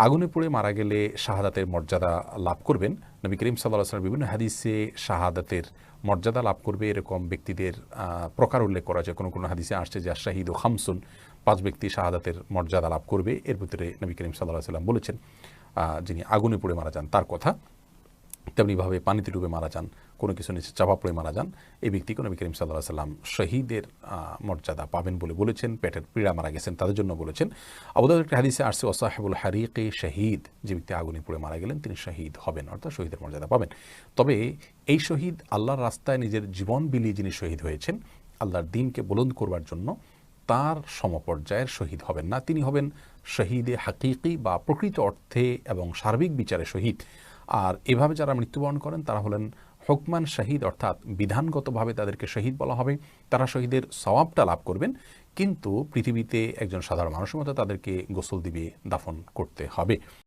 আগুনে পুড়ে মারা গেলে শাহাদাতের মর্যাদা লাভ করবেন। নবী করিম সাল্লাল্লাহু আলাইহি ওয়াসাল্লাম বিভিন্ন হাদিসে শাহাদাতের মর্যাদা লাভ করবে এরকম ব্যক্তিদের প্রকার উল্লেখ করা আছে। কোনো কোনো হাদিসে আসছে যে শাহিদ ও খামসুন, 5 ব্যক্তি শাহাদাতের মর্যাদা লাভ করবে। এর ভিতরে নবী করিম সাল্লাল্লাহু আলাইহি ওয়াসাল্লাম বলেছেন যিনি আগুনে পুড়ে মারা যান তার কথা। তেমনিভাবে পানিতে ডুবে মারা যান, কোনো কিছু নিচে চাপা পড়ে মারা যান, এই ব্যক্তিকে নবী করিম সাল্লাল্লাহু আলাইহি ওয়াসাল্লাম শহীদের মর্যাদা পাবেন বলে বলেছেন। পেটের পীড়া মারা গেছেন তাদের জন্য বলেছেন। আবু দাউদের একটা হাদিসে আসছে ওয়াসাহিবুল হারিকে শহীদ, যে ব্যক্তি আগুনে পুড়ে মারা গেলেন তিনি শহীদ হবেন, অর্থাৎ শহীদের মর্যাদা পাবেন। তবে এই শহীদ আল্লাহর রাস্তায় নিজের জীবন বিলিয়ে যিনি শহীদ হয়েছেন আল্লাহর দ্বীনকে বুলন্দ করবার জন্য, তার সমপর্যায়ের শহীদ হবেন না। তিনি হবেন শহীদে হাকিকি বা প্রকৃত অর্থে এবং সার্বিক বিচারে শহীদ। আর এভাবে যারা মৃত্যুবরণ করেন তারা হলেন হুকমান শহীদ, অর্থাৎ বিধানগতভাবে তাদেরকে শহীদ বলা হবে। তারা শহীদের সওয়াবটা লাভ করবেন, কিন্তু পৃথিবীতে একজন সাধারণ মানুষের মতো তাদেরকে গোসল দিবে, দাফন করতে হবে।